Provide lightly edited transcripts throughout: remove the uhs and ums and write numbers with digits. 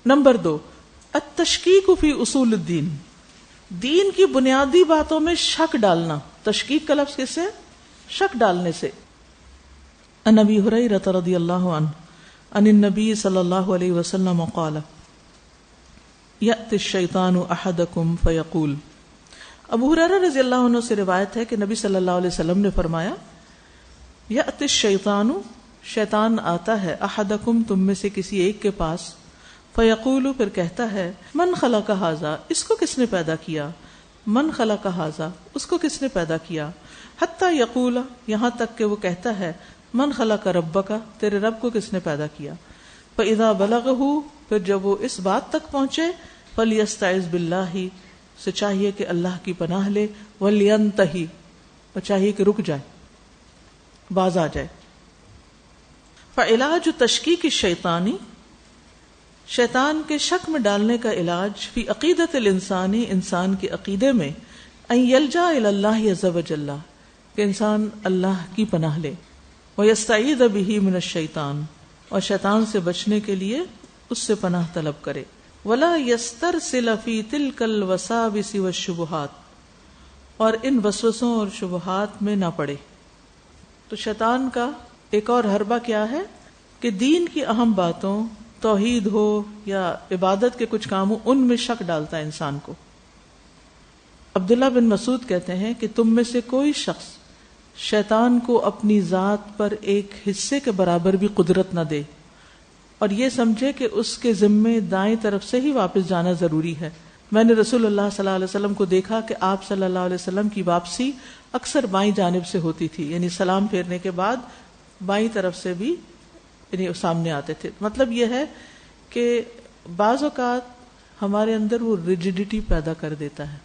Number 2، التشکیک فی اصول الدین، دین کی بنیادی باتوں میں شک ڈالنا. تشکیک کا لفظ کس سے؟ شک ڈالنے سے. عن ابی ہریرہ رضی اللہ عنہ عن النبی صلی اللہ علیہ وسلم قال یأتی الشیطان احدکم فیقول. ابو ہریرہ رضی اللہ عنہ سے روایت ہے کہ نبی صلی اللہ علیہ وسلم نے فرمایا، یأتی الشیطان، شیطان آتا ہے، احدکم، تم میں سے کسی ایک کے پاس، فیقول، پھر کہتا ہے، من خلق ھذا، اس کو کس نے پیدا کیا، من خلق ھذا، اس کو کس نے پیدا کیا، حتی یقول، یہاں تک کہ وہ کہتا ہے، من خلق ربک، تیرے رب کو کس نے پیدا کیا. فاذا بلغہ، پھر جب وہ اس بات تک پہنچے، فلیستعذ باللہ، سے چاہیے کہ اللہ کی پناہ لے، ولینتہی، اور چاہیے کہ رک جائے، باز آ جائے. فعلاج تشکیک الشیطانی، شیطان کے شک میں ڈالنے کا علاج، فی عقیدت الانسانی، انسان کے عقیدے میں، ان یلجا الی اللہ عز وجل، کہ انسان اللہ کی پناہ لے، ویستعیذ بہ من الشیطان، اور شیطان سے بچنے کے لیے اس سے پناہ طلب کرے. ولا یسترسل فی تلک الوساوس والشبہات، اور ان وسوسوں اور شبہات میں نہ پڑے. تو شیطان کا ایک اور حربہ کیا ہے کہ دین کی اہم باتوں، توحید ہو یا عبادت کے کچھ کاموں، ان میں شک ڈالتا ہے انسان کو. عبداللہ بن مسعود کہتے ہیں کہ تم میں سے کوئی شخص شیطان کو اپنی ذات پر ایک حصے کے برابر بھی قدرت نہ دے، اور یہ سمجھے کہ اس کے ذمے دائیں طرف سے ہی واپس جانا ضروری ہے. میں نے رسول اللہ صلی اللہ علیہ وسلم کو دیکھا کہ آپ صلی اللہ علیہ وسلم کی واپسی اکثر بائیں جانب سے ہوتی تھی، یعنی سلام پھیرنے کے بعد بائیں طرف سے بھی یعنی سامنے آتے تھے. مطلب یہ ہے کہ بعض اوقات ہمارے اندر وہ ریجیڈیٹی پیدا کر دیتا ہے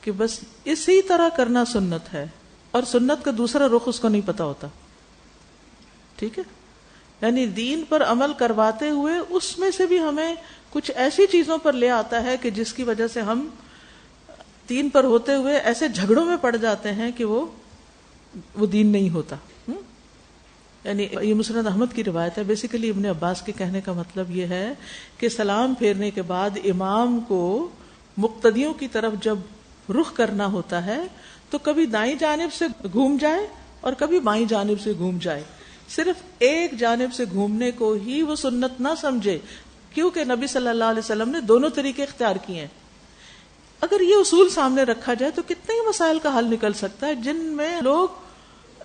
کہ بس اسی طرح کرنا سنت ہے، اور سنت کا دوسرا رخ اس کو نہیں پتا ہوتا. ٹھیک ہے، یعنی دین پر عمل کرواتے ہوئے اس میں سے بھی ہمیں کچھ ایسی چیزوں پر لے آتا ہے کہ جس کی وجہ سے ہم دین پر ہوتے ہوئے ایسے جھگڑوں میں پڑ جاتے ہیں کہ وہ دین نہیں ہوتا. یعنی یہ مسند احمد کی روایت ہے. بیسیکلی ابن عباس کے کہنے کا مطلب یہ ہے کہ سلام پھیرنے کے بعد امام کو مقتدیوں کی طرف جب رخ کرنا ہوتا ہے تو کبھی دائیں جانب سے گھوم جائے اور کبھی بائیں جانب سے گھوم جائے. صرف ایک جانب سے گھومنے کو ہی وہ سنت نہ سمجھے، کیونکہ نبی صلی اللہ علیہ وسلم نے دونوں طریقے اختیار کیے ہیں. اگر یہ اصول سامنے رکھا جائے تو کتنے ہی مسائل کا حل نکل سکتا ہے جن میں لوگ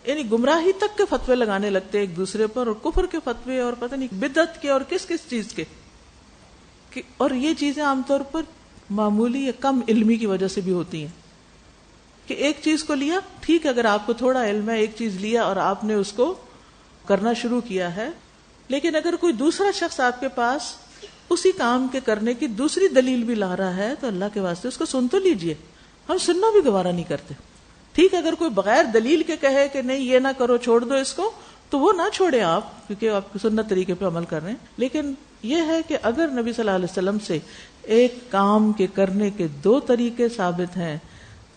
یعنی گمراہی تک کے فتوے لگانے لگتے ہیں ایک دوسرے پر، اور کفر کے فتوے اور پتہ نہیں بدعت کے اور کس کس چیز کے. اور یہ چیزیں عام طور پر معمولی یا کم علمی کی وجہ سے بھی ہوتی ہیں کہ ایک چیز کو لیا، ٹھیک ہے، اگر آپ کو تھوڑا علم ہے، ایک چیز لیا اور آپ نے اس کو کرنا شروع کیا ہے، لیکن اگر کوئی دوسرا شخص آپ کے پاس اسی کام کے کرنے کی دوسری دلیل بھی لا رہا ہے تو اللہ کے واسطے اس کو سن تو لیجئے. ہم سننا بھی گوارا نہیں کرتے. ٹھیک ہے، اگر کوئی بغیر دلیل کے کہے کہ نہیں یہ نہ کرو، چھوڑ دو اس کو، تو وہ نہ چھوڑیں آپ، کیونکہ آپ سنت طریقے پہ عمل کر رہے ہیں. لیکن یہ ہے کہ اگر نبی صلی اللہ علیہ وسلم سے ایک کام کے کرنے کے دو طریقے ثابت ہیں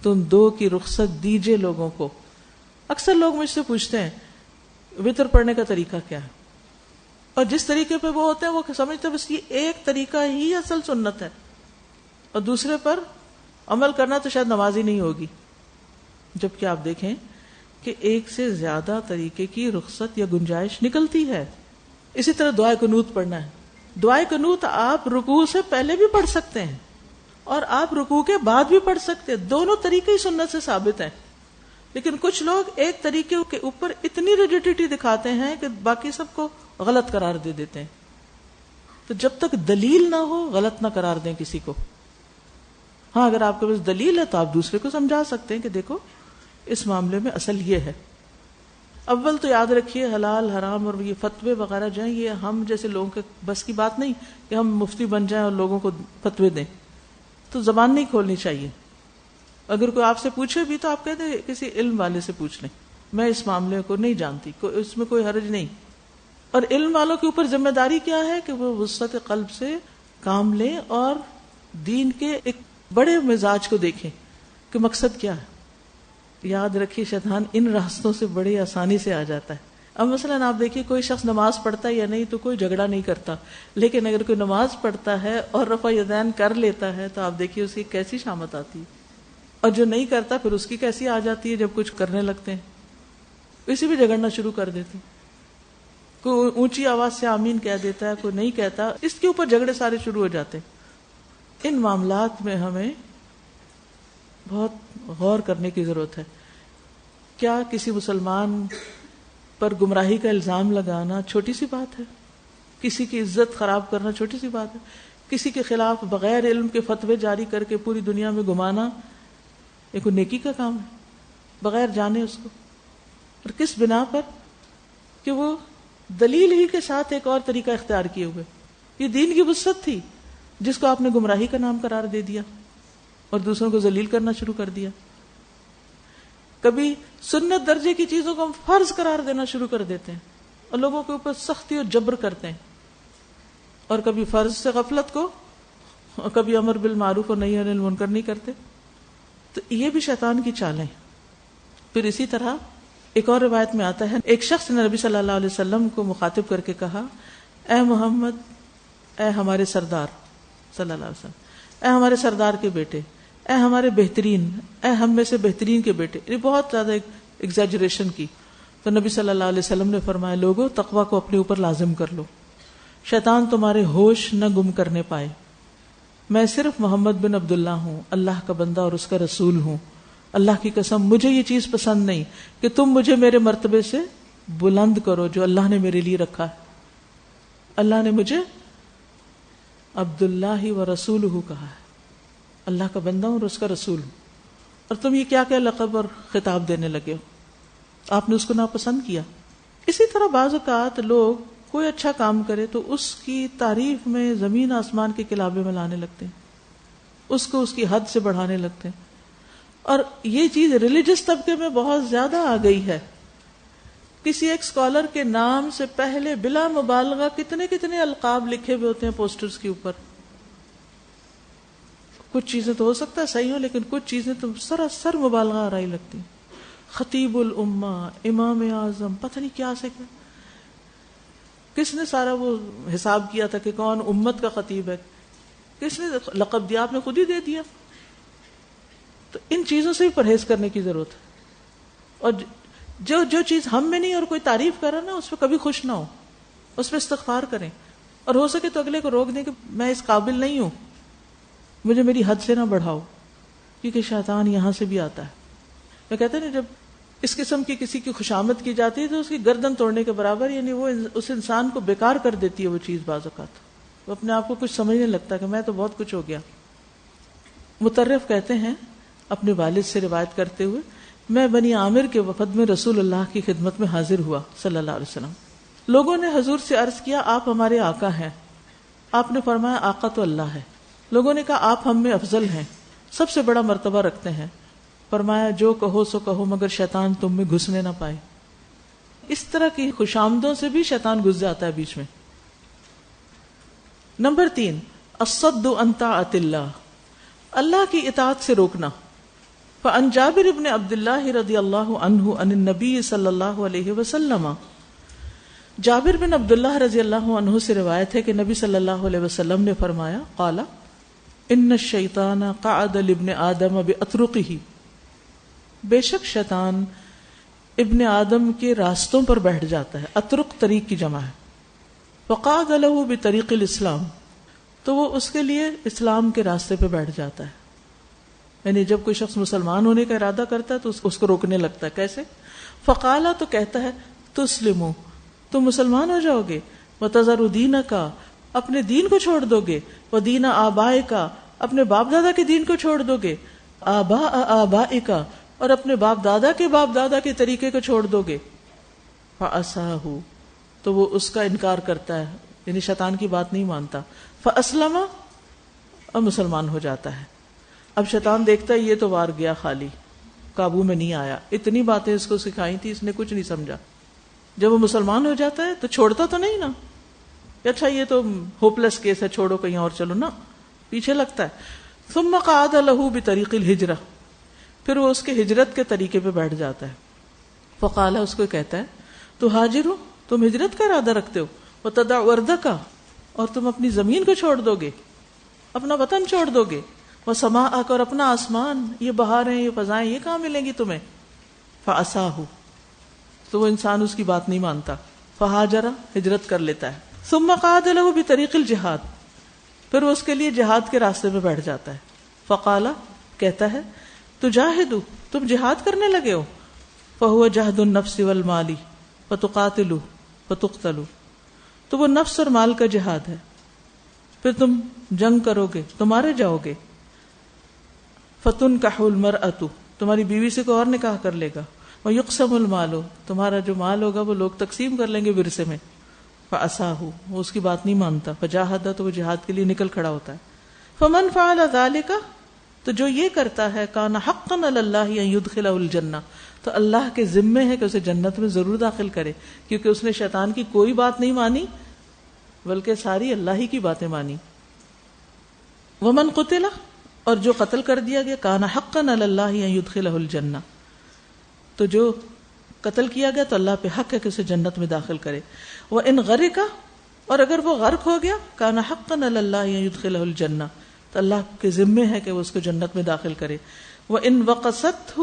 تو ان دو کی رخصت دیجئے لوگوں کو. اکثر لوگ مجھ سے پوچھتے ہیں وتر پڑھنے کا طریقہ کیا ہے، اور جس طریقے پہ وہ ہوتے ہیں وہ سمجھتے ہیں بس یہ ایک طریقہ ہی اصل سنت ہے، اور دوسرے پر عمل کرنا تو شاید نماز ہی نہیں ہوگی. جبکہ آپ دیکھیں کہ ایک سے زیادہ طریقے کی رخصت یا گنجائش نکلتی ہے. اسی طرح دعائے قنوت پڑھنا ہے. دعائے قنوت آپ رکوع سے پہلے بھی پڑھ سکتے ہیں اور آپ رکوع کے بعد بھی پڑھ سکتے ہیں. دونوں طریقے ہی سنت سے ثابت ہیں. لیکن کچھ لوگ ایک طریقے کے اوپر اتنی ریجیڈیٹی دکھاتے ہیں کہ باقی سب کو غلط قرار دے دیتے ہیں. تو جب تک دلیل نہ ہو غلط نہ قرار دیں کسی کو. ہاں اگر آپ کے پاس دلیل ہے تو آپ دوسرے کو سمجھا سکتے ہیں کہ دیکھو اس معاملے میں اصل یہ ہے. اول تو یاد رکھیے حلال حرام اور یہ فتوے وغیرہ جو ہیں یہ ہم جیسے لوگوں کے بس کی بات نہیں کہ ہم مفتی بن جائیں اور لوگوں کو فتوے دیں. تو زبان نہیں کھولنی چاہیے. اگر کوئی آپ سے پوچھے بھی تو آپ کہتے ہیں کسی علم والے سے پوچھ لیں، میں اس معاملے کو نہیں جانتی، اس میں کوئی حرج نہیں. اور علم والوں کے اوپر ذمہ داری کیا ہے کہ وہ وسعت قلب سے کام لیں اور دین کے ایک بڑے مزاج کو دیکھیں کہ مقصد کیا ہے. یاد رکھیے شیطان ان راستوں سے بڑی آسانی سے آ جاتا ہے. اب مثلاً آپ دیکھیے کوئی شخص نماز پڑھتا ہے یا نہیں تو کوئی جھگڑا نہیں کرتا، لیکن اگر کوئی نماز پڑھتا ہے اور رفع یدین کر لیتا ہے تو آپ دیکھیے اس کی کیسی شامت آتی ہے، اور جو نہیں کرتا پھر اس کی کیسی آ جاتی ہے جب کچھ کرنے لگتے ہیں، اسی بھی جھگڑنا شروع کر دیتے ہیں۔ کوئی اونچی آواز سے آمین کہہ دیتا ہے، کوئی نہیں کہتا، اس کے اوپر جھگڑے سارے شروع ہو جاتے ہیں۔ ان معاملات میں ہمیں بہت غور کرنے کی ضرورت ہے۔ کیا کسی مسلمان پر گمراہی کا الزام لگانا چھوٹی سی بات ہے؟ کسی کی عزت خراب کرنا چھوٹی سی بات ہے؟ کسی کے خلاف بغیر علم کے فتوے جاری کر کے پوری دنیا میں گھمانا یہ کوئی نیکی کا کام ہے بغیر جانے اس کو؟ اور کس بنا پر؟ کہ وہ دلیل ہی کے ساتھ ایک اور طریقہ اختیار کیے ہوئے۔ یہ دین کی وسعت تھی جس کو آپ نے گمراہی کا نام قرار دے دیا اور دوسروں کو ذلیل کرنا شروع کر دیا۔ کبھی سنت درجے کی چیزوں کو ہم فرض قرار دینا شروع کر دیتے ہیں اور لوگوں کے اوپر سختی اور جبر کرتے ہیں، اور کبھی فرض سے غفلت کو، اور کبھی امر بالمعروف اور نہی عن المنکر نہیں کرتے۔ تو یہ بھی شیطان کی چالیں۔ پھر اسی طرح ایک اور روایت میں آتا ہے، ایک شخص نے نبی صلی اللہ علیہ وسلم کو مخاطب کر کے کہا، اے محمد، اے ہمارے سردار صلی اللہ علیہ وسلم، اے ہمارے سردار کے بیٹے، اے ہمارے بہترین، اے ہم میں سے بہترین کے بیٹے۔ یہ بہت زیادہ ایگزیجریشن کی۔ تو نبی صلی اللہ علیہ وسلم نے فرمایا، لوگوں تقوی کو اپنے اوپر لازم کر لو، شیطان تمہارے ہوش نہ گم کرنے پائے۔ میں صرف محمد بن عبداللہ ہوں، اللہ کا بندہ اور اس کا رسول ہوں۔ اللہ کی قسم مجھے یہ چیز پسند نہیں کہ تم مجھے میرے مرتبے سے بلند کرو جو اللہ نے میرے لیے رکھا ہے۔ اللہ نے مجھے عبداللہ و رسولہ کہا ہے، اللہ کا بندہ ہوں اور اس کا رسول ہوں، اور تم یہ کیا لقب اور خطاب دینے لگے ہو؟ آپ نے اس کو ناپسند کیا۔ اسی طرح بعض اوقات لوگ کوئی اچھا کام کرے تو اس کی تعریف میں زمین آسمان کے کلابے میں لانے لگتے ہیں، اس کو اس کی حد سے بڑھانے لگتے ہیں، اور یہ چیز ریلیجس طبقے میں بہت زیادہ آ گئی ہے۔ کسی ایک اسکالر کے نام سے پہلے بلا مبالغہ کتنے کتنے القاب لکھے ہوئے ہوتے ہیں پوسٹرز کے اوپر۔ کچھ چیزیں تو ہو سکتا ہے صحیح ہو، لیکن کچھ چیزیں تو سراسر مبالغہ آرائی لگتی ہیں۔ خطیب الامہ، امام اعظم، پتہ نہیں کیا سے کیا۔ کس نے سارا وہ حساب کیا تھا کہ کون امت کا خطیب ہے؟ کس نے لقب دیا؟ آپ نے خود ہی دے دیا۔ تو ان چیزوں سے بھی پرہیز کرنے کی ضرورت ہے، اور جو چیز ہم میں نہیں اور کوئی تعریف کرے نا اس پہ کبھی خوش نہ ہو، اس پہ استغفار کریں، اور ہو سکے تو اگلے کو روک دیں کہ میں اس قابل نہیں ہوں، مجھے میری حد سے نہ بڑھاؤ، کیونکہ شیطان یہاں سے بھی آتا ہے۔ میں کہتے ہیں نا جب اس قسم کی کسی کی خوشامد کی جاتی ہے تو اس کی گردن توڑنے کے برابر، یعنی وہ اس انسان کو بیکار کر دیتی ہے وہ چیز۔ بعض اوقات وہ اپنے آپ کو کچھ سمجھنے لگتا ہے کہ میں تو بہت کچھ ہو گیا۔ مطرف کہتے ہیں اپنے والد سے روایت کرتے ہوئے، میں بنی عامر کے وفد میں رسول اللہ کی خدمت میں حاضر ہوا صلی اللہ علیہ وسلم۔ لوگوں نے حضور سے عرض کیا، آپ ہمارے آقا ہیں۔ آپ نے فرمایا، آقا تو اللہ ہے۔ لوگوں نے کہا، آپ ہم میں افضل ہیں، سب سے بڑا مرتبہ رکھتے ہیں۔ فرمایا، جو کہو سو کہو مگر شیطان تم میں گھسنے نہ پائے۔ اس طرح کی خوشامدوں سے بھی شیطان گھس جاتا ہے بیچ میں۔ نمبر 3، الصد عن طاعت اللہ، اللہ کی اطاعت سے روکنا۔ فعن جابر بن عبد اللہ رضی اللہ عنہ عن النبی صلی اللہ علیہ وسلم، جابر بن عبداللہ رضی اللہ عنہ سے روایت ہے کہ نبی صلی اللہ علیہ وسلم نے فرمایا، قال ان الشیطان قعد لابن آدم بأطرقہ، بے شک شیطان ابن آدم کے راستوں پر بیٹھ جاتا ہے۔ اطرق طریق کی جمع ہے۔ فقعد له بطریق الاسلام، تو وہ اس کے لیے اسلام کے راستے پہ بیٹھ جاتا ہے۔ یعنی جب کوئی شخص مسلمان ہونے کا ارادہ کرتا ہے تو اس کو روکنے لگتا ہے۔ کیسے؟ فقالا، تو کہتا ہے، تسلمو، تم مسلمان ہو جاؤ گے، وتذر دینک، اپنے دین کو چھوڑ دو گے، ودین آبائک، اپنے باپ دادا کے دین کو چھوڑ دو گے، آباء آبائک، اور اپنے باپ دادا کے باپ دادا کے طریقے کو چھوڑ دو گے۔ فعصاہ، تو وہ اس کا انکار کرتا ہے، یعنی شیطان کی بات نہیں مانتا۔ فاسلم، اور مسلمان ہو جاتا ہے۔ اب شیطان دیکھتا ہے یہ تو وار گیا خالی، قابو میں نہیں آیا، اتنی باتیں اس کو سکھائی تھی، اس نے کچھ نہیں سمجھا۔ جب وہ مسلمان ہو جاتا ہے تو چھوڑتا تو نہیں نا، اچھا یہ تو ہوپلیس کیس ہے، چھوڑو کہیں اور چلو، نا، پیچھے لگتا ہے۔ ثم قعد له بطریق الہجرہ، پھر وہ اس کے ہجرت کے طریقے پہ بیٹھ جاتا ہے۔ فقال، اس کو کہتا ہے، تو حاجرو تم ہجرت کا ارادہ رکھتے ہو، وتدع وردکا اور تم اپنی زمین کو چھوڑ دو گے، اپنا وطن چھوڑ دو گے، وسماءک اور اپنا آسمان، یہ بہاریں یہ فضائیں یہ کہاں ملیں گی تمہیں؟ فعصاہ تو وہ انسان اس کی بات نہیں مانتا، فہاجر ہجرت کر لیتا ہے، ثم قعد له بطریق الجہاد پھر وہ اس کے لیے جہاد کے راستے میں بیٹھ جاتا ہے، فقال کہتا ہے تجاہدوا تم جہاد کرنے لگے ہو، فهو جہد النفس والمال فتقاتلوا فتقتلوا تو وہ نفس اور مال کا جہاد ہے، پھر تم جنگ کرو گے تم مارے جاؤ گے، فتنکح المرأة تمہاری بیوی سے کوئی اور نکاح کر لے گا، ویقسم المال تمہارا جو مال ہوگا وہ لوگ تقسیم کر لیں گے ورثے میں، فعصاہ وہ اس کی بات نہیں مانتا، فجاہد تو وہ جہاد کے لیے نکل کھڑا ہوتا ہے، فمن فعل ذلك تو جو یہ کرتا ہے کان حقا علی اللہ ان یدخلہ الجنہ تو اللہ کے ذمے ہے کہ اسے جنت میں ضرور داخل کرے، کیونکہ اس نے شیطان کی کوئی بات نہیں مانی بلکہ ساری اللہ ہی کی باتیں مانی۔ ومن قتل اور جو قتل کر دیا گیا کان حقا علی اللہ ان یدخلہ الجنہ تو جو قتل کیا گیا تو اللہ پہ حق ہے کہ اسے جنت میں داخل کرے، وان غرق اور اگر وہ غرق ہو گیا کان حقا علی اللہ ان یدخلہ الجنہ تو اللہ کے ذمے ہے کہ وہ اس کو جنت میں داخل کرے، وان وقصتہ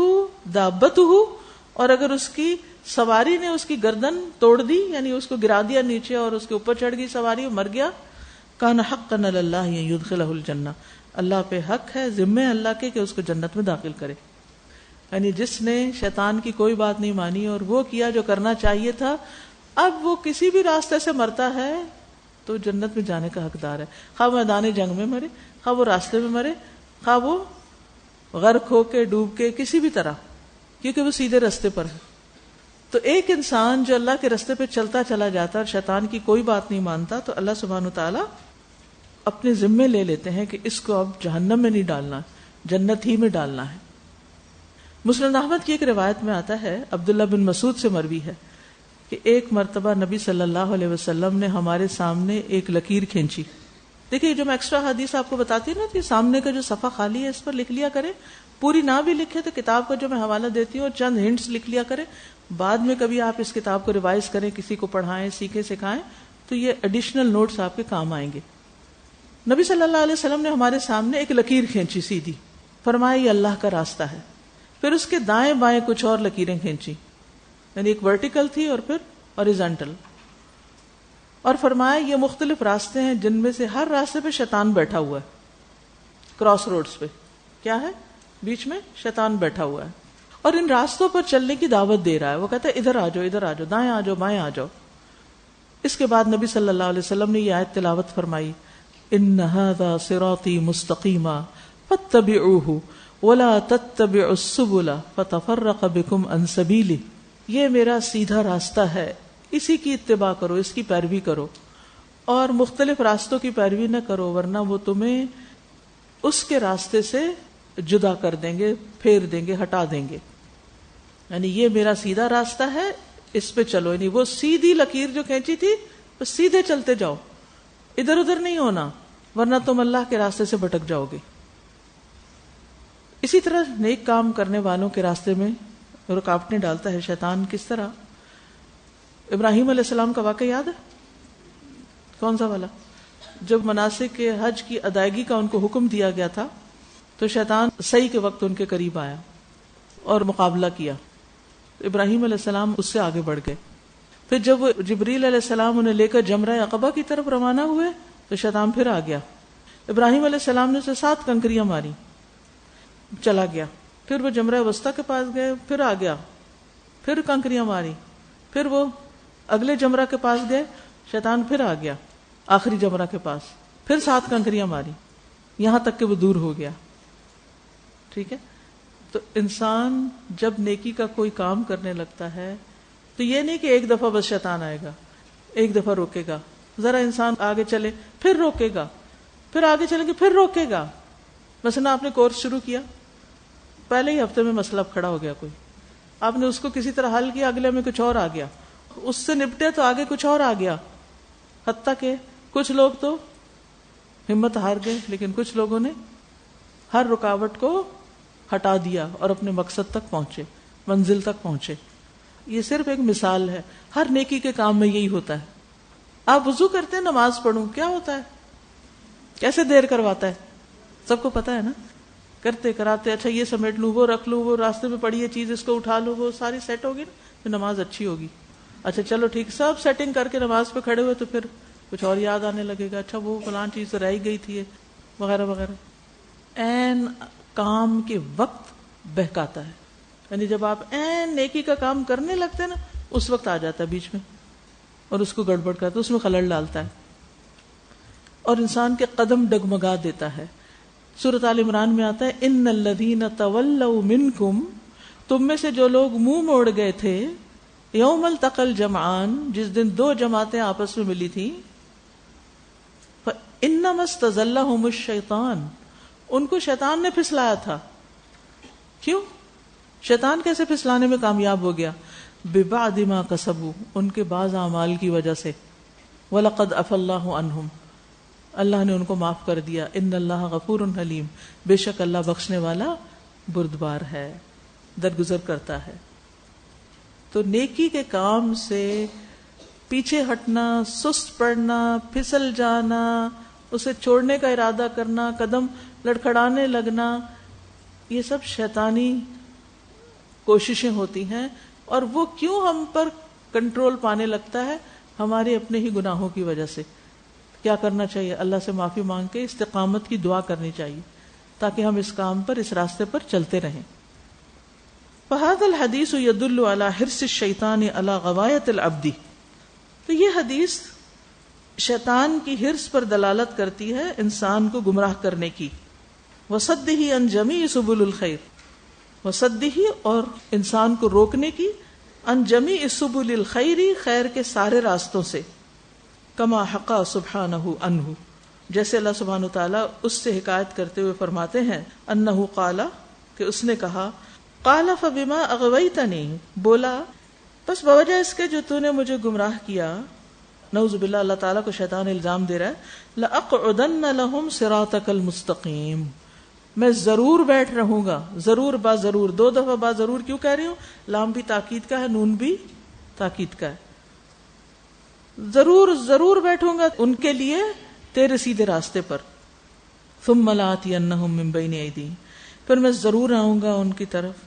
دابتہ اور اگر اس کی سواری نے اس کی گردن توڑ دی یعنی اس کو گرا دیا نیچے اور اس کے اوپر چڑھ گئی سواری اور مر گیا، کان حقا علی اللہ ان یدخلہ الجنہ اللہ پہ حق ہے ذمے اللہ کے کہ اس کو جنت میں داخل کرے۔ یعنی جس نے شیطان کی کوئی بات نہیں مانی اور وہ کیا جو کرنا چاہیے تھا، اب وہ کسی بھی راستے سے مرتا ہے تو جنت میں جانے کا حقدار ہے، خواہ میدان جنگ میں مرے، خواہ وہ راستے میں مرے، خواہ وہ غرق ہو کے ڈوب کے کسی بھی طرح، کیونکہ وہ سیدھے راستے پر ہے۔ تو ایک انسان جو اللہ کے راستے پہ چلتا چلا جاتا اور شیطان کی کوئی بات نہیں مانتا تو اللہ سبحانہ وتعالی اپنے ذمے لے لیتے ہیں کہ اس کو اب جہنم میں نہیں ڈالنا، جنت ہی میں ڈالنا ہے۔ مسند احمد کی ایک روایت میں آتا ہے، عبداللہ بن مسعود سے مروی ہے کہ ایک مرتبہ نبی صلی اللہ علیہ وسلم نے ہمارے سامنے ایک لکیر کھینچی۔ دیکھیے جو میں ایکسٹرا حدیث آپ کو بتاتی ہوں نا کہ سامنے کا جو صفحہ خالی ہے اس پر لکھ لیا کرے، پوری نہ بھی لکھے تو کتاب کا جو میں حوالہ دیتی ہوں چند ہنٹس لکھ لیا کرے، بعد میں کبھی آپ اس کتاب کو ریوائز کریں، کسی کو پڑھائیں، سیکھیں، سکھائیں تو یہ ایڈیشنل نوٹس آپ کے کام آئیں گے۔ نبی صلی اللہ علیہ وسلم نے ہمارے سامنے ایک لکیر کھینچی سیدھی، فرمایا یہ اللہ کا راستہ ہے، پھر اس کے دائیں بائیں کچھ اور لکیریں کھینچی، یعنی ایک ورٹیکل تھی اور پھر ہاریزونٹل، اور فرمایا یہ مختلف راستے ہیں جن میں سے ہر راستے پہ شیطان بیٹھا ہوا ہے، کراس روڈز پہ کیا ہے بیچ میں شیطان بیٹھا ہوا ہے اور ان راستوں پر چلنے کی دعوت دے رہا ہے، وہ کہتا ہے ادھر آ جاؤ، ادھر آ جاؤ، دائیں آ جاؤ، بائیں آ جاؤ۔ اس کے بعد نبی صلی اللہ علیہ وسلم نے یہ آیت تلاوت فرمائی، ان ھذا صراطی مستقیما فاتبعوہ ولا تتبعوا السبل فتفرق بکم عن سبیلہ، یہ میرا سیدھا راستہ ہے، اسی کی اتباع کرو، اس کی پیروی کرو اور مختلف راستوں کی پیروی نہ کرو ورنہ وہ تمہیں اس کے راستے سے جدا کر دیں گے، پھیر دیں گے، ہٹا دیں گے۔ یعنی یہ میرا سیدھا راستہ ہے، اس پہ چلو، یعنی وہ سیدھی لکیر جو کھینچی تھی بس سیدھے چلتے جاؤ، ادھر ادھر نہیں ہونا ورنہ تم اللہ کے راستے سے بھٹک جاؤ گے۔ اسی طرح نیک کام کرنے والوں کے راستے میں رکاوٹیں ڈالتا ہے شیطان۔ کس طرح؟ ابراہیم علیہ السلام کا واقعہ یاد ہے؟ کون سا والا؟ جب مناسک کے حج کی ادائیگی کا ان کو حکم دیا گیا تھا تو شیطان سعی کے وقت ان کے قریب آیا اور مقابلہ کیا، ابراہیم علیہ السلام اس سے آگے بڑھ گئے۔ پھر جب وہ جبریل علیہ السلام انہیں لے کر جمرہ عقبہ کی طرف روانہ ہوئے تو شیطان پھر آ گیا، ابراہیم علیہ السلام نے اسے 7 کنکریاں ماری، چلا گیا۔ پھر وہ جمرہ وسطیٰ کے پاس گئے، پھر آ گیا، پھر کنکریاں ماری، پھر وہ اگلے جمرہ کے پاس گئے، شیطان پھر آ گیا آخری جمرہ کے پاس، پھر 7 کنکریاں ماری، یہاں تک کہ وہ دور ہو گیا۔ ٹھیک ہے، تو انسان جب نیکی کا کوئی کام کرنے لگتا ہے تو یہ نہیں کہ ایک دفعہ بس شیطان آئے گا، ایک دفعہ روکے گا، ذرا انسان آگے چلے پھر روکے گا، پھر آگے چلے گا پھر روکے گا۔ مثلا آپ نے کورس شروع کیا، پہلے ہی ہفتے میں مسئلہ کھڑا ہو گیا کوئی، آپ نے اس کو کسی طرح حل کیا، اگلے میں کچھ اور آ گیا، اس سے نپٹے تو آگے کچھ اور آ گیا، حتیٰ کہ کچھ لوگ تو ہمت ہار گئے، لیکن کچھ لوگوں نے ہر رکاوٹ کو ہٹا دیا اور اپنے مقصد تک پہنچے، منزل تک پہنچے۔ یہ صرف ایک مثال ہے، ہر نیکی کے کام میں یہی ہوتا ہے. آپ وضو کرتے ہیں نماز پڑھوں کیا ہوتا ہے، کیسے دیر کرواتا ہے، سب کو پتا ہے نا. کرتے کراتے اچھا یہ سمیٹ لوں، وہ رکھ لوں، وہ راستے میں پڑی ہے چیز اس کو اٹھا لوں، وہ ساری سیٹ ہوگی نا پھر نماز اچھی ہوگی. اچھا چلو ٹھیک، سب سیٹنگ کر کے نماز پہ کھڑے ہوئے تو پھر کچھ اور یاد آنے لگے گا، اچھا وہ فلان چیز رہ گئی تھی وغیرہ وغیرہ. این کام کے وقت بہکاتا ہے، یعنی جب آپ این نیکی کا کام کرنے لگتے ہیں نا اس وقت آ جاتا ہے بیچ میں اور اس کو گڑبڑ کرتا ہے، اس میں خلل ڈالتا ہے اور انسان کے قدم ڈگمگا دیتا ہے. سورۃ آل عمران میں آتا ہے ان الذین تولوا منکم، تم میں سے جو لوگ منہ موڑ گئے تھے، یوم التقى الجمعان، جس دن دو جماعتیں آپس میں ملی تھیں، فانما استزلهم الشیطان، ان کو شیطان نے پھسلایا تھا. کیوں؟ شیطان کیسے پھسلانے میں کامیاب ہو گیا؟ ببعد ما کسبوا، ان کے بعض اعمال کی وجہ سے. وَلَقَدْ عَفَا اللَّهُ عَنْهُمْ، اللہ نے ان کو معاف کر دیا. ان اللہ غفور حلیم، بے شک اللہ بخشنے والا بردبار ہے، درگزر کرتا ہے. تو نیکی کے کام سے پیچھے ہٹنا، سست پڑنا، پھسل جانا، اسے چھوڑنے کا ارادہ کرنا، قدم لڑکھڑانے لگنا، یہ سب شیطانی کوششیں ہوتی ہیں. اور وہ کیوں ہم پر کنٹرول پانے لگتا ہے؟ ہمارے اپنے ہی گناہوں کی وجہ سے. کیا کرنا چاہیے؟ اللہ سے معافی مانگ کے استقامت کی دعا کرنی چاہیے تاکہ ہم اس کام پر، اس راستے پر چلتے رہیں. فہذا الحدیث یدل علی حرص الشیطان علی غوایۃ العبد، تو یہ حدیث شیطان کی حرص پر دلالت کرتی ہے انسان کو گمراہ کرنے کی. وصدہ عن جمیع سبل الخیر، وصدہ اور انسان کو روکنے کی، عن جمیع سبل الخیر، خیر کے سارے راستوں سے. کما حقا سبحانہ عنہ، جیسے اللہ سبحانہ وتعالی اس سے حکایت کرتے ہوئے فرماتے ہیں، انہ قال، کہ اس نے کہا، قال فبما اغویتنی، بولا بس بوجہ اس کے جو تو نے مجھے گمراہ کیا. نعوذ باللہ، اللہ تعالیٰ کو شیطان الزام دے رہا ہے، لأقعدن لهم صراطک المستقیم، میں ضرور بیٹھ رہوں گا. ضرور با ضرور، دو دفعہ با ضرور کیوں کہہ رہی ہوں؟ لام بھی تاکید کا ہے، نون بھی تاکید کا ہے. ضرور ضرور بیٹھوں گا ان کے لیے تیرے سیدھے راستے پر. ثم لآتینہم من بین ایدیہم، پھر میں ضرور آؤں گا ان کی طرف،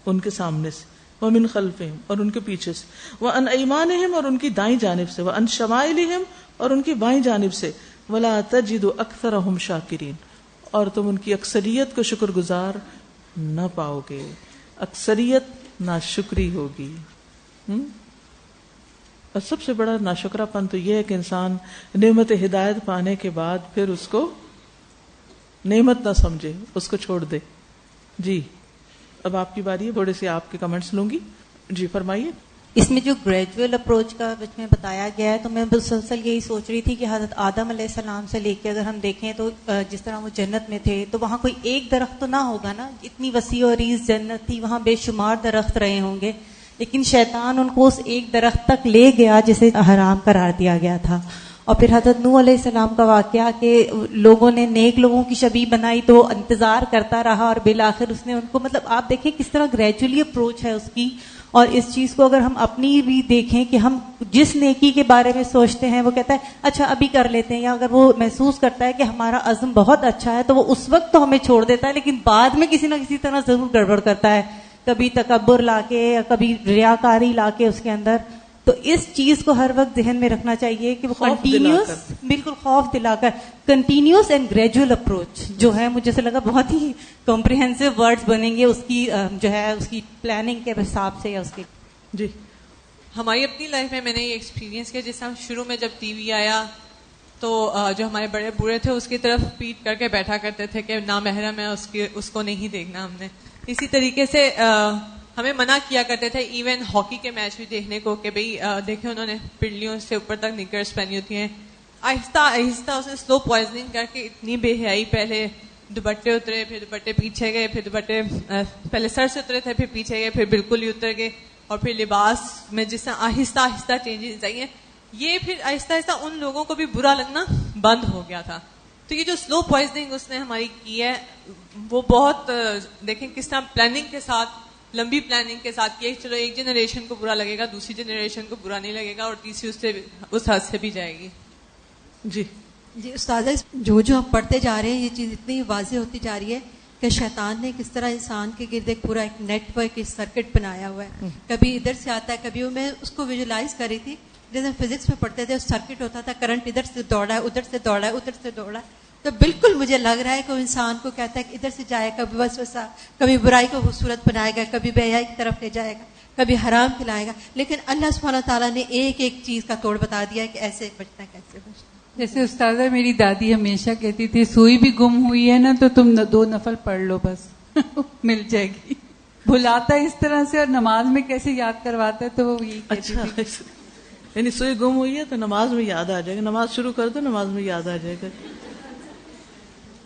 ان کے سامنے سے، ومن خلفہم، اور ان کے پیچھے سے، وعن ایمانہم، اور ان کی دائیں جانب سے، وعن شمائلہم، اور ان کی بائیں جانب سے، ولا تجد اکثرہم شاکرین، اور تم ان کی اکثریت کو شکر گزار نہ پاؤ گے. اکثریت ناشکری ہوگی. اور سب سے بڑا ناشکرا پن تو یہ ہے کہ انسان نعمت ہدایت پانے کے بعد پھر اس کو نعمت نہ سمجھے، اس کو چھوڑ دے. جی اب آپ کی باری ہے، تھوڑے سے آپ کے کمنٹس لوں گی. جی فرمائیے. اس میں جو گریجول اپروچ کا بچ میں بتایا گیا ہے، تو میں مسلسل یہی سوچ رہی تھی کہ حضرت آدم علیہ السلام سے لے کے اگر ہم دیکھیں تو جس طرح وہ جنت میں تھے تو وہاں کوئی ایک درخت تو نہ ہوگا نا، اتنی وسیع و عریض جنت تھی، وہاں بے شمار درخت رہے ہوں گے، لیکن شیطان ان کو اس ایک درخت تک لے گیا جسے حرام قرار دیا گیا تھا. اور پھر حضرت نوح علیہ السلام کا واقعہ کہ لوگوں نے نیک لوگوں کی شبیہ بنائی تو وہ انتظار کرتا رہا اور بالآخر اس نے ان کو، مطلب آپ دیکھیں کس طرح گریجولی اپروچ ہے اس کی. اور اس چیز کو اگر ہم اپنی بھی دیکھیں کہ ہم جس نیکی کے بارے میں سوچتے ہیں وہ کہتا ہے اچھا ابھی کر لیتے ہیں، یا اگر وہ محسوس کرتا ہے کہ ہمارا عزم بہت اچھا ہے تو وہ اس وقت تو ہمیں چھوڑ دیتا ہے، لیکن بعد میں کسی نہ کسی طرح ضرور گڑبڑ کرتا ہے، کبھی تکبر لا کے یا کبھی ریاکاری لا کے اس کے اندر. تو اس چیز کو ہر وقت ذہن میں رکھنا چاہیے کہ وہ کنٹینیوس، بالکل خوف دلا کر کنٹینیوس اینڈ گریجول اپروچ جو ہے، مجھے سے لگا بہت ہی کمپریہنسو ورڈز بنیں گے اس کی جو ہے اس کی پلاننگ کے حساب سے یا اس کی. جی ہماری اپنی لائف میں نے یہ ایکسپیرینس کیا، جس طرح شروع میں جب ٹی وی آیا تو جو ہمارے بڑے بوڑھے تھے اس کی طرف پیٹ کر کے بیٹھا کرتے تھے کہ نامحرم ہے اس کو نہیں دیکھنا ہم نے. اسی طریقے سے ہمیں منع کیا کرتے تھے ایون ہاکی کے میچ بھی دیکھنے کو کہ بھئی دیکھیں انہوں نے پنڈلیوں سے اوپر تک نکرز پہنی ہوتی ہیں. آہستہ آہستہ اسے سلو پوائزننگ کر کے اتنی بے حیائی، پہلے دوپٹے اترے، پھر دوپٹے پیچھے گئے، پھر دوپٹے پہلے سر سے اترے تھے، پھر پیچھے گئے، پھر بالکل ہی اتر گئے، اور پھر لباس میں جس طرح آہستہ آہستہ چینجز آئی ہیں، یہ پھر آہستہ آہستہ ان لوگوں کو بھی برا لگنا بند ہو گیا تھا. تو یہ جو سلو پوائزننگ اس نے ہماری کی ہے وہ بہت دیکھیں کس طرح پلاننگ کے ساتھ لمبی پلاننگ کے ساتھ کیا چلو ایک جنریشن کو برا لگے گا, دوسری جنریشن کو برا نہیں لگے گا, اور تیسری اس حد سے بھی جائے گی. جی جی استاذہ, جو ہم پڑھتے جا رہے ہیں یہ چیز اتنی واضح ہوتی جا رہی ہے کہ شیطان نے کس طرح انسان کے گرد ایک پورا ایک نیٹ ورک, ایک سرکٹ بنایا ہوا ہے. کبھی ادھر سے آتا ہے, کبھی میں اس کو ویژولائز کر رہی تھی جیسے فزکس میں پڑھتے تھے, سرکٹ ہوتا تھا, کرنٹ ادھر سے دوڑا ہے, ادھر سے دوڑا ہے, ادھر سے دوڑا ہے. تو بالکل مجھے لگ رہا ہے کہ وہ انسان کو کہتا ہے کہ ادھر سے جائے گا وسوسہ, کبھی برائی کو خوبصورت بنائے گا, کبھی بے حیائی کی طرف لے جائے گا, کبھی حرام کھلائے گا. لیکن اللہ سبحانہ تعالیٰ نے ایک ایک چیز کا توڑ بتا دیا ہے کہ ایسے بچنا کیسے بچنا. جیسے استاذہ میری دادی ہمیشہ کہتی تھی, سوئی بھی گم ہوئی ہے نا تو تم 2 نفل پڑھ لو بس مل جائے گی. بھلاتا ہے اس طرح سے, اور نماز میں کیسے یاد کرواتا ہے, تو وہ یہی کہتی تھی. یعنی سوئی گم ہوئی ہے تو نماز میں یاد آ جائے گا, نماز شروع کر دو نماز میں یاد آ جائے گا.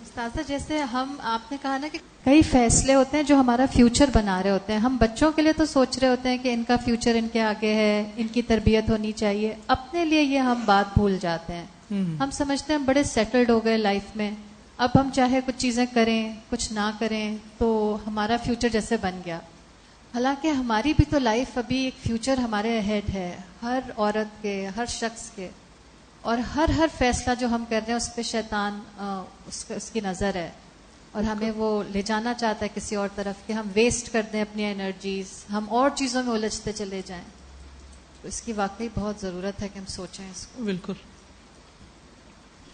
استاذہ جیسے آپ نے کہا نا کہ کئی فیصلے ہوتے ہیں جو ہمارا فیوچر بنا رہے ہوتے ہیں. ہم بچوں کے لیے تو سوچ رہے ہوتے ہیں کہ ان کا فیوچر ان کے آگے ہے, ان کی تربیت ہونی چاہیے. اپنے لیے یہ ہم بات بھول جاتے ہیں. ہم سمجھتے ہیں ہم بڑے سیٹلڈ ہو گئے لائف میں, اب ہم چاہے کچھ چیزیں کریں کچھ نہ کریں تو ہمارا فیوچر جیسے بن گیا. حالانکہ ہماری بھی تو لائف ابھی ایک فیوچر ہمارے اہیڈ ہے, ہر عورت کے, ہر شخص کے. اور ہر فیصلہ جو ہم کر رہے ہیں اس پہ شیطان اس کی نظر ہے, اور ہمیں وہ لے جانا چاہتا ہے کسی اور طرف کہ ہم ویسٹ کر دیں اپنی انرجیز, ہم اور چیزوں میں الجھتے چلے جائیں. تو اس کی واقعی بہت ضرورت ہے کہ ہم سوچیں اس کو. بالکل.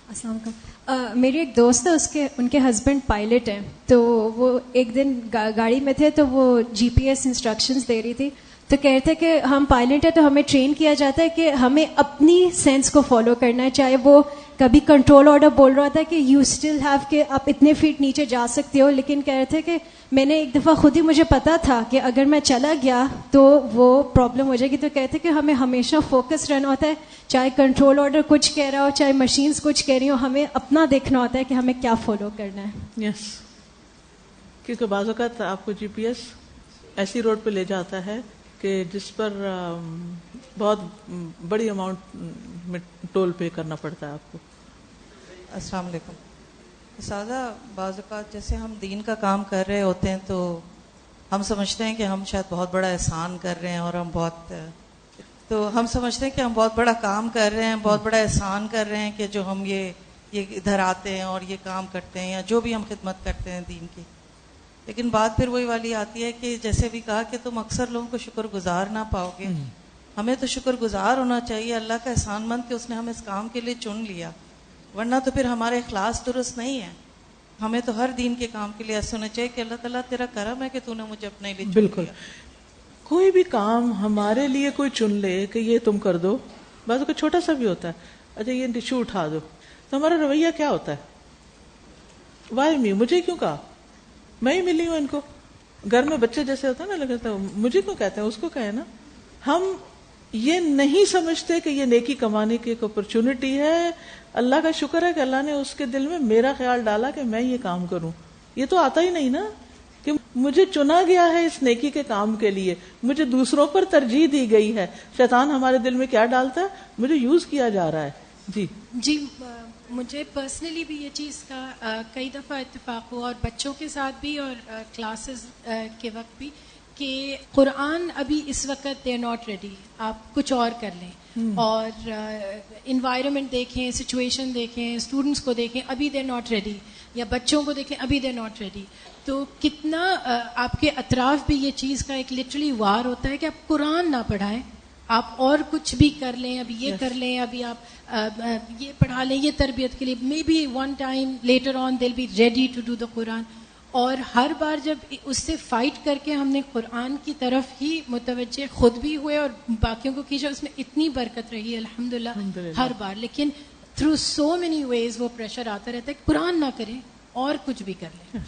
السلام علیکم. میری ایک دوست ہے, ان کے ہسبینڈ پائلٹ ہیں, تو وہ ایک دن گاڑی میں تھے تو وہ GPS انسٹرکشنز دے رہی تھی, تو کہتے کہ ہم پائلٹ ہیں تو ہمیں ٹرین کیا جاتا ہے کہ ہمیں اپنی سینس کو فالو کرنا ہے. چاہے وہ کبھی کنٹرول آرڈر بول رہا تھا کہ یو اسٹل ہیو کہ آپ اتنے فیٹ نیچے جا سکتے ہو, لیکن کہہ رہے تھے کہ میں نے ایک دفعہ خود ہی مجھے پتا تھا کہ اگر میں چلا گیا تو وہ پرابلم ہو جائے گی. تو کہتے کہ ہمیں ہمیشہ فوکس رہنا ہوتا ہے, چاہے کنٹرول آرڈر کچھ کہہ رہا ہو, چاہے مشینز کچھ کہہ رہی ہو, ہمیں اپنا دیکھنا ہوتا ہے کہ ہمیں کیا فالو کرنا ہے. یس, کیونکہ بعض اوقات آپ کو GPS ایسی روڈ پہ لے جاتا ہے کہ جس پر بہت بڑی اماؤنٹ میں ٹول پے کرنا پڑتا ہے آپ کو. السلام علیکم. اساتذہ, بعض اوقات جیسے ہم دین کا کام کر رہے ہوتے ہیں تو ہم سمجھتے ہیں کہ ہم شاید بہت بڑا احسان کر رہے ہیں, اور ہم سمجھتے ہیں کہ ہم بہت بڑا کام کر رہے ہیں, بہت بڑا احسان کر رہے ہیں کہ جو ہم یہ ادھر آتے ہیں اور یہ کام کرتے ہیں, یا جو بھی ہم خدمت کرتے ہیں دین کی. لیکن بات پھر وہی والی آتی ہے کہ جیسے بھی کہا کہ تم اکثر لوگوں کو شکر گزار نہ پاؤ گے. ہمیں تو شکر گزار ہونا چاہیے, اللہ کا احسان مند کہ اس نے ہمیں اس کام کے لیے چن لیا, ورنہ تو پھر ہمارے اخلاص درست نہیں ہے. ہمیں تو ہر دین کے کام کے لیے ایسا ہونا چاہیے کہ اللہ تعالیٰ تیرا کرم ہے کہ تو نے مجھے اپنے لیے چن لیا. بالکل. کوئی بھی کام ہمارے لیے کوئی چن لے کہ یہ تم کر دو, بعض کا چھوٹا سا بھی ہوتا ہے, اچھا یہ ٹیشو اٹھا دو, تو ہمارا رویہ کیا ہوتا ہے, وائی می, مجھے کیوں کہا, میں ہی ملی ہوں ان کو. گھر میں بچے جیسے ہوتا ہے نا, لگتا ہے مجھے کیوں کہتے ہیں, اس کو کہے نا. ہم یہ نہیں سمجھتے کہ یہ نیکی کمانے کی ایک اپرچونٹی ہے. اللہ کا شکر ہے کہ اللہ نے اس کے دل میں میرا خیال ڈالا کہ میں یہ کام کروں. یہ تو آتا ہی نہیں نا کہ مجھے چنا گیا ہے اس نیکی کے کام کے لیے, مجھے دوسروں پر ترجیح دی گئی ہے. شیطان ہمارے دل میں کیا ڈالتا ہے, مجھے یوز کیا جا رہا ہے. جی مجھے پرسنلی بھی یہ چیز کا کئی دفعہ اتفاق ہوا, اور بچوں کے ساتھ بھی, اور کلاسز کے وقت بھی, کہ قرآن ابھی اس وقت دے ناٹ ریڈی, آپ کچھ اور کر لیں. اور انوائرمنٹ دیکھیں, سچویشن دیکھیں, اسٹوڈنٹس کو دیکھیں, ابھی دے ناٹ ریڈی, یا بچوں کو دیکھیں ابھی دے ناٹ ریڈی. تو کتنا آپ کے اطراف بھی یہ چیز کا ایک لٹرلی وار ہوتا ہے کہ آپ قرآن نہ پڑھائیں, آپ اور کچھ بھی کر لیں, ابھی یہ کر لیں, ابھی آپ یہ پڑھا لیں, یہ تربیت کے لیے, may be one time later on they will be ready to do the Quran. اور ہر بار جب اس سے فائٹ کر کے ہم نے قرآن کی طرف ہی متوجہ خود بھی ہوئے اور باقیوں کو کیجیے, اس میں اتنی برکت رہی الحمدللہ ہر بار. لیکن تھرو سو مینی ویز وہ پریشر آتا رہتا ہے کہ قرآن نہ کریں اور کچھ بھی کر لیں.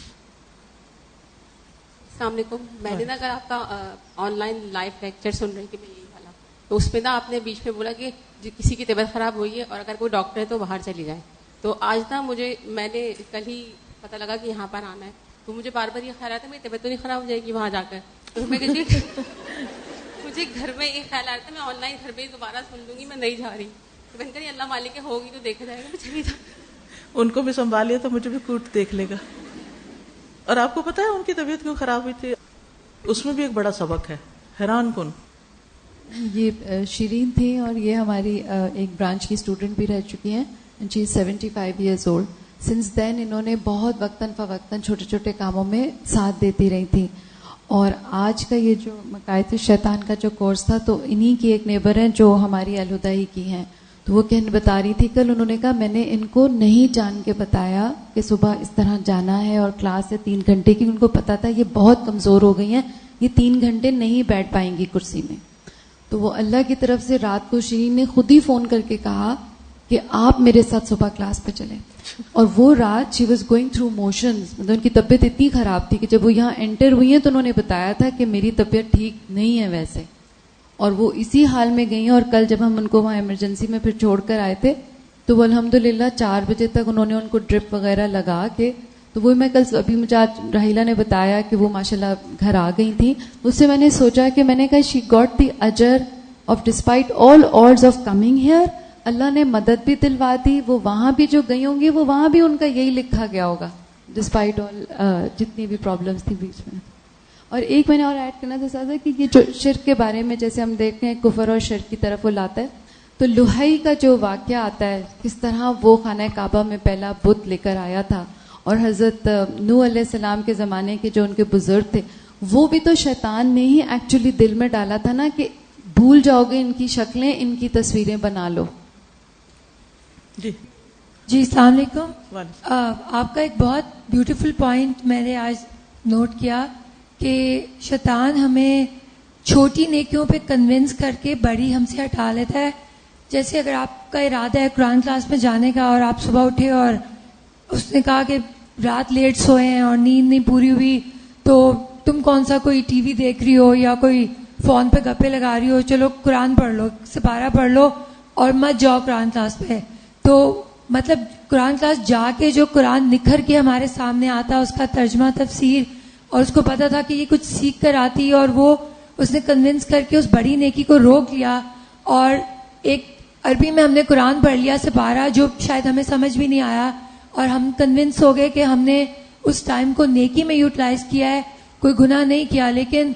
السلام علیکم. میں نے نا اگر آپ کا آن لائن لائیو لیکچر سن رہی تھی میں یہی والا, تو اس میں نا آپ نے بیچ میں بولا کہ کسی کی طبیعت خراب ہوئی ہے اور اگر کوئی ڈاکٹر ہے تو باہر چلی جائے. تو آج نا میں نے کل ہی پتہ لگا کہ یہاں پر آنا ہے, تو مجھے بار بار یہ خیال آتا ہے میری طبیعت تو نہیں خراب ہو جائے گی وہاں جا کر. تو میں کہتی مجھے گھر میں یہ خیال آتا ہے میں آن لائن گھر میں دوبارہ سن لوں گی, میں نہیں جا رہی. تو میں نے کہا اللہ مالک ہوگی تو دیکھا جائے گا, میں چلی جاؤں. ان کو بھی سنبھالیا تو مجھے بھی کوٹ دیکھ لے گا. اور آپ کو پتا ہے ان کی طبیعت کیوں خراب ہوئی تھی؟ اس میں بھی ایک بڑا سبق ہے حیران کن. یہ شیرین تھی اور یہ ہماری ایک برانچ کی اسٹوڈنٹ بھی رہ چکی ہیں. شی از 75 ایئرز اولڈ. سنس دین انہوں نے بہت وقتاً فوقتاً چھوٹے چھوٹے کاموں میں ساتھ دیتی رہی تھیں. اور آج کا یہ جو مقایت شیطان کا جو کورس تھا تو انہی کی ایک نیبر ہیں جو ہماری الہدہ ہی کی ہیں. تو وہ بتا رہی تھی کل, انہوں نے کہا میں نے ان کو نہیں جان کے بتایا کہ صبح اس طرح جانا ہے اور کلاس ہے 3 گھنٹے کی. ان کو پتا تھا یہ بہت کمزور ہو گئی ہیں, یہ 3 گھنٹے نہیں بیٹھ پائیں گی کرسی میں. تو وہ اللہ کی طرف سے رات کو شیرین نے خود ہی فون کر کے کہا کہ آپ میرے ساتھ صبح کلاس پہ چلیں. اور وہ رات she was going through motions, مطلب ان کی طبیعت اتنی خراب تھی کہ جب وہ یہاں انٹر ہوئی ہیں تو انہوں نے بتایا تھا کہ میری طبیعت ٹھیک نہیں ہے ویسے, اور وہ اسی حال میں گئی ہیں. اور کل جب ہم ان کو وہاں ایمرجنسی میں پھر چھوڑ کر آئے تھے تو وہ الحمدللہ 4 بجے تک انہوں نے ان کو ڈرپ وغیرہ لگا کے, تو وہ میں کل ابھی مجھے آج راہیلہ نے بتایا کہ وہ ماشاءاللہ گھر آ گئی تھیں. اس سے میں نے سوچا کہ میں نے کہا شی گاٹ دی اجر of despite all odds of coming here. اللہ نے مدد بھی دلوا دی. وہ وہاں بھی جو گئی ہوں گی وہ وہاں بھی ان کا یہی لکھا گیا ہوگا ڈسپائٹ آل جتنی بھی پرابلمس تھی بیچ میں. اور ایک میں نے اور ایڈ کرنا تھا کہ یہ جو شرک کے بارے میں جیسے ہم دیکھتے ہیں کفر اور شرک کی طرف وہ لاتا ہے, تو لوہئی کا جو واقعہ آتا ہے کس طرح وہ خانہ کعبہ میں پہلا بت لے کر آیا تھا, اور حضرت نوح علیہ السلام کے زمانے کے جو ان کے بزرگ تھے وہ بھی تو شیطان نے ہی ایکچولی دل میں ڈالا تھا نا کہ بھول جاؤ گے ان کی شکلیں, ان کی تصویریں بنا لو. جی السلام علیکم. آپ کا ایک بہت بیوٹیفل پوائنٹ میں نے آج نوٹ کیا کہ شیطان ہمیں چھوٹی نیکیوں پہ کنونس کر کے بڑی ہم سے ہٹا لیتا ہے. جیسے اگر آپ کا ارادہ ہے قرآن کلاس میں جانے کا اور آپ صبح اٹھے اور اس نے کہا کہ رات لیٹ سوئے ہیں اور نیند نہیں پوری ہوئی, تو تم کون سا کوئی ٹی وی دیکھ رہی ہو یا کوئی فون پہ گپے لگا رہی ہو, چلو قرآن پڑھ لو, سپارہ پڑھ لو اور مت جاؤ قرآن کلاس پہ. تو مطلب قرآن کلاس جا کے جو قرآن نکھر کے ہمارے سامنے آتا, اس کا ترجمہ تفسیر, اور اس کو پتا تھا کہ یہ کچھ سیکھ کر آتی, اور وہ اس نے کنونس کر کے اس بڑی نیکی کو روک لیا. اور ایک عربی میں ہم نے قرآن پڑھ لیا سپارہ جو شاید ہمیں سمجھ بھی نہیں آیا, اور ہم کنونس ہو گئے کہ ہم نے اس ٹائم کو نیکی میں یوٹیلائز کیا ہے, کوئی گناہ نہیں کیا. لیکن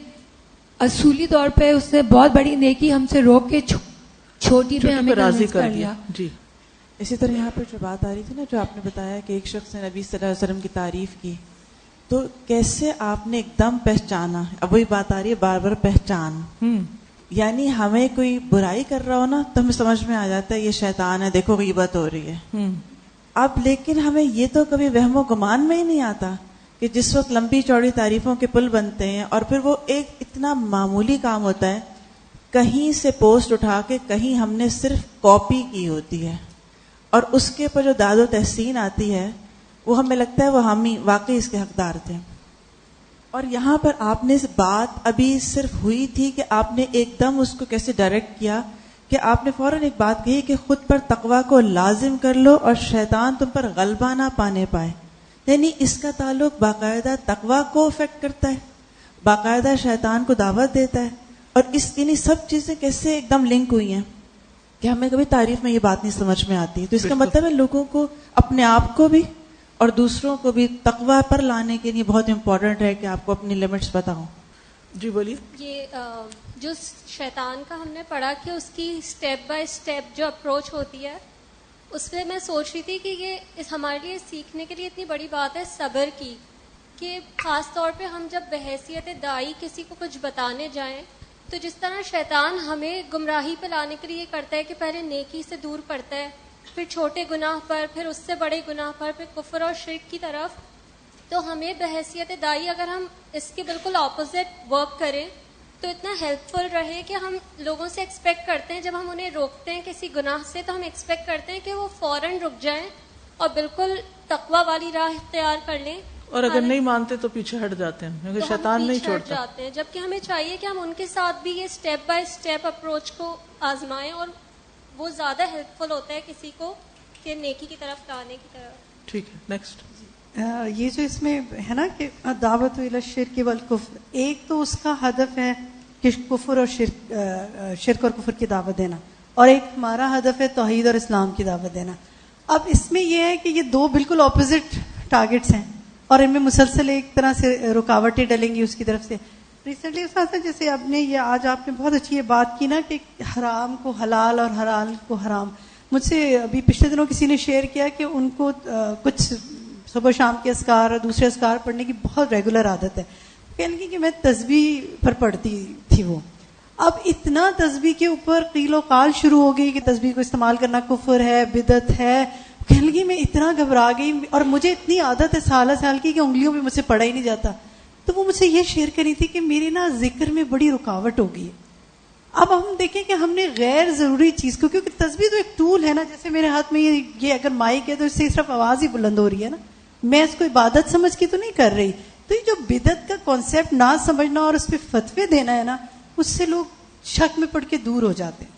اصولی طور پہ اس نے بہت بڑی نیکی ہم سے روک کے چھوٹی پہ ہمیں کنونس کر لیا. جی اسی طرح یہاں پر جو بات آ رہی تھی نا, جو آپ نے بتایا کہ ایک شخص نے نبی صلی اللہ علیہ وسلم کی تعریف کی, تو کیسے آپ نے ایک دم پہچانا. اب وہی بات آ رہی ہے بار بار پہچان. یعنی ہمیں کوئی برائی کر رہا ہو نا تو ہمیں سمجھ میں آ جاتا ہے یہ شیطان ہے, دیکھو غیبت ہو رہی ہے. اب لیکن ہمیں یہ تو کبھی وہم و گمان میں ہی نہیں آتا کہ جس وقت لمبی چوڑی تعریفوں کے پل بنتے ہیں اور پھر وہ ایک اتنا معمولی کام ہوتا ہے, کہیں سے پوسٹ اٹھا کے کہیں ہم نے صرف کاپی کی ہوتی ہے, اور اس کے اوپر جو داد و تحسین آتی ہے وہ ہمیں لگتا ہے وہ ہم ہی واقعی اس کے حقدار تھے. اور یہاں پر آپ نے بات ابھی صرف ہوئی تھی کہ آپ نے ایک دم اس کو کیسے ڈائریکٹ کیا کہ آپ نے فوراً ایک بات کہی کہ خود پر تقوی کو لازم کر لو اور شیطان تم پر غلبہ نہ پانے پائے. یعنی اس کا تعلق باقاعدہ تقوی کو افیکٹ کرتا ہے, باقاعدہ شیطان کو دعوت دیتا ہے, اور اس یعنی سب چیزیں کیسے ایک دم لنک ہوئی ہیں کہ ہمیں کبھی تعریف میں یہ بات نہیں سمجھ میں آتی. تو اس کا مطلب ہے لوگوں کو اپنے آپ کو بھی اور دوسروں کو بھی تقوی پر لانے کے لیے بہت امپورٹنٹ ہے کہ آپ کو اپنی لمٹس بتاؤ. جی بولیے. یہ جو شیطان کا ہم نے پڑھا کہ اس کی سٹیپ بائی سٹیپ جو اپروچ ہوتی ہے, اس پہ میں سوچ رہی تھی کہ یہ ہمارے لیے سیکھنے کے لیے اتنی بڑی بات ہے صبر کی, کہ خاص طور پہ ہم جب بحیثیت داعی کسی کو کچھ بتانے جائیں تو جس طرح شیطان ہمیں گمراہی پہ لانے کے لیے کرتا ہے کہ پہلے نیکی سے دور کرتا ہے, پھر چھوٹے گناہ پر, پھر اس سے بڑے گناہ پر, پھر کفر اور شرک کی طرف. تو ہمیں بحیثیت داعی اگر ہم اس کے بالکل اپوزٹ ورک کریں تو اتنا ہیلپ فل رہے کہ ہم لوگوں سے ایکسپیکٹ کرتے ہیں, جب ہم انہیں روکتے ہیں کسی گناہ سے تو ہم ایکسپیکٹ کرتے ہیں کہ وہ فوراً رک جائیں اور بالکل تقوی والی راہ اختیار کر لیں, اور اگر نہیں مانتے تو پیچھے ہٹ جاتے ہیں کیونکہ شیطان نہیں چھوڑتا. جاتے ہیں, جبکہ ہمیں چاہیے کہ ہم ان کے ساتھ بھی یہ سٹیپ بائی سٹیپ اپروچ کو آزمائیں, اور وہ زیادہ ہیلپ فل ہوتا ہے کسی کو کہ نیکی کی طرف لانے کی طرف. ٹھیک ہے, نیکسٹ. یہ جو اس میں ہے نا کہ دعوت الی الشرک والکفر, ایک تو اس کا ہدف ہے کہ کفر اور شرک اور کفر کی دعوت دینا, اور ایک ہمارا ہدف ہے توحید اور اسلام کی دعوت دینا. اب اس میں یہ ہے کہ یہ دو بالکل اپوزٹ ٹارگٹس ہیں اور ان میں مسلسل ایک طرح سے رکاوٹیں ڈلیں گی اس کی طرف سے. ریسنٹلی ساتھ جیسے آپ نے یہ آج آپ نے بہت اچھی یہ بات کی نا کہ حرام کو حلال اور حلال کو حرام. مجھ سے ابھی پچھلے دنوں کسی نے شیئر کیا کہ ان کو کچھ صبح شام کے اذکار اور دوسرے اذکار پڑھنے کی بہت ریگولر عادت ہے. کہنے لگی کہ میں تسبیح پر پڑھتی تھی وہ. اب اتنا تسبیح کے اوپر قیل و قال شروع ہو گئی کہ تسبیح کو استعمال کرنا کفر ہے, بدعت ہے. کہنے لگی میں اتنا گھبرا گئی اور مجھے اتنی عادت ہے سال کی کہ انگلیوں پہ مجھ سے پڑھا ہی نہیں جاتا. تو وہ مجھ سے یہ شیئر کری تھی کہ میرے نا ذکر میں بڑی رکاوٹ ہو گئی ہے. اب ہم دیکھیں کہ ہم نے غیر ضروری چیز کو, کیونکہ تسبیح تو ایک ٹول ہے نا, جیسے میرے ہاتھ میں یہ اگر مائک ہے تو اس سے صرف آواز ہی بلند ہو رہی ہے نا, میں اس کو عبادت سمجھ کے تو نہیں کر رہی. تو یہ جو بدعت کا کانسیپٹ نہ سمجھنا اور اس پہ فتوے دینا ہے نا, اس سے لوگ شک میں پڑ کے دور ہو جاتے ہیں.